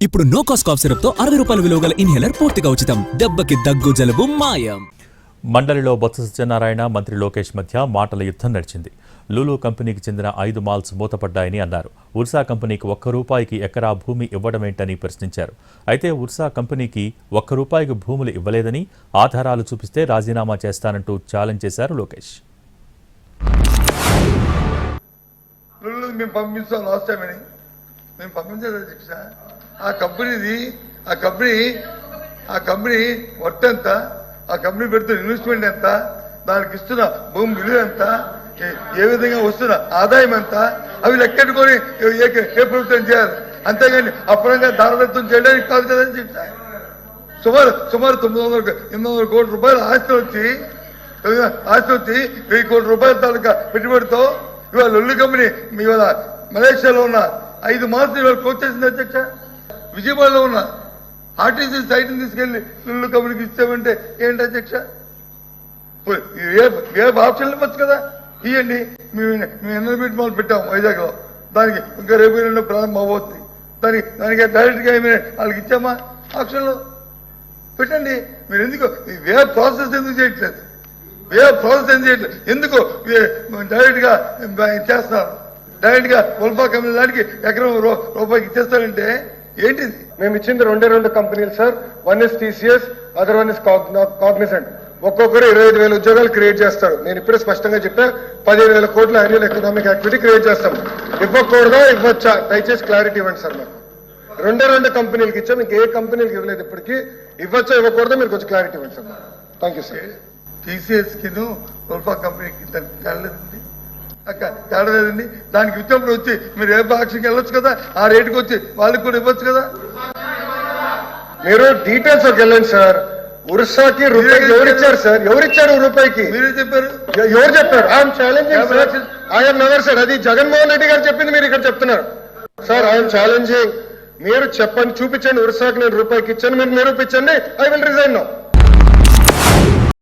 ఇప్పుడు no cost cough syrup తో 60 రూపాయల విలువ గల ఇన్హేలర్ పూర్తిగా ఉచితం. దెబ్బకి దగ్గు జలుబు మాయం. మండలిలో బొత్స సత్యనారాయణ మంత్రి లోకేష్ మధ్య మాటల యుద్ధం నడిచింది. లూలు కంపెనీకి చెందిన 5 మాల్స్ మూతపడ్డాయని అన్నారు. ఉర్సా కంపెనీకి ₹1 ఎకరా భూమి ఇవ్వడమేంటని ప్రశ్నించారు. అయితే ఉర్సా కంపెనీకి ₹1 భూములు ఇవ్వలేదని ఆధారాలు చూపిస్తే రాజీనామా చేస్తానంటూ ఛాలెంజ్ చేశారు లోకేష్. మేము పంపించారు అధ్యక్ష. ఆ కంపెనీ వర్త్ ఎంత, ఆ కంపెనీ పెడుతున్న ఇన్వెస్ట్మెంట్ ఎంత, దానికి ఇస్తున్న భూమి విలువ ఎంత, ఏ విధంగా వస్తున్న ఆదాయం ఎంత, అవి లెక్కెట్టుకొని ఏ ప్రభుత్వం చేయాలి. అంతేగాని అప్పుడంగా దారదత్వం చేయడానికి కాదు కదా అధ్యక్ష. సుమారు 800 కోట్ల రూపాయల ఆస్తి వచ్చి 1000 కోట్ల రూపాయల తాలూకా పెట్టుబడితో ఇవాళ లొల్లి కంపెనీ ఇవాళ మలేషియాలో ఉన్న 5 మాల్స్ ఇవాళ క్లోజ్ చేసింది అధ్యక్ష. విజయవాడలో ఉన్న ఆర్టీసీ సైట్ని తీసుకెళ్లి లొల్లి కంపెనీకి ఇచ్చామంటే ఏంటి అధ్యక్ష? ఆప్షన్లు ఇవ్వచ్చు కదా, ఇవ్వండి. మేము ఎన్ఎల్బిట్ మాల్ పెట్టాము వైజాగ్లో, దానికి ఇంకా రేపు ప్రారంభం అవ్వద్ది. దానికి డైరెక్ట్గా వాళ్ళకి ఇచ్చామా? ఆప్షన్లు పెట్టండి. మీరు ఎందుకు ప్రాసెస్ ఎందుకు చేయట్లేదు? ఎందుకు డైరెక్ట్గా చేస్తున్నారు? డైరెక్ట్గా ఉల్ఫా కంపెనీ దానికి ₹1 ఇచ్చేస్తారంటే ఏంటిది? మేము ఇచ్చింది 2 కంపెనీలు sir. One is TCS, other one is Cognizant. ఒక్కొక్కరు 25,000 ఉద్యోగాలు క్రియేట్ చేస్తారు. నేను ఇప్పుడే స్పష్టంగా చెప్పా, 15,000 కోట్ల యాన్యువల్ ఎకనామిక్ యాక్టివిటీ క్రియేట్ చేస్తాం. ఇవ్వకూడదా ఇవ్వచ్చా? దయచేసి క్లారిటీ ఇవ్వండి సార్. మాకు 2 కంపెనీలకు ఇచ్చాం, ఇంకే కంపెనీలకు ఇవ్వలేదు. ఇప్పటికీ ఇవ్వచ్చా ఇవ్వకూడదా మీరు కొంచెం క్లారిటీ ఇవ్వండి సార్. Thank you sir. టీసీఎస్కి ఉల్ఫా కంపెనీకి తేడలేదండి. దానికి ఇచ్చినప్పుడు వచ్చి మీరు ఏ ఆక్షన్కి వెళ్ళొచ్చు కదా, ఆ రేటుకి వచ్చి వాళ్ళకి కూడా ఇవ్వచ్చు కదా. మీరు డీటెయిల్స్ వెళ్ళండి సార్. ఉర్సాకి రూపాయికి ఎవరిచ్చారు సార్? ఎవరిచ్చారు రూపాయికి? మీరే చెప్పారు. ఎవరు చెప్పారు? I'm challenging sir. I'm never sir. అది జగన్మోహన్ రెడ్డి గారు చెప్పింది మీరు ఇక్కడ చెప్తున్నారు సార్. I'm challenging. మీరు చెప్పండి, చూపించండి. ఉర్సాకి నేను ₹1 ఇచ్చాను, మీరు నిరూపించండి. I will resign now.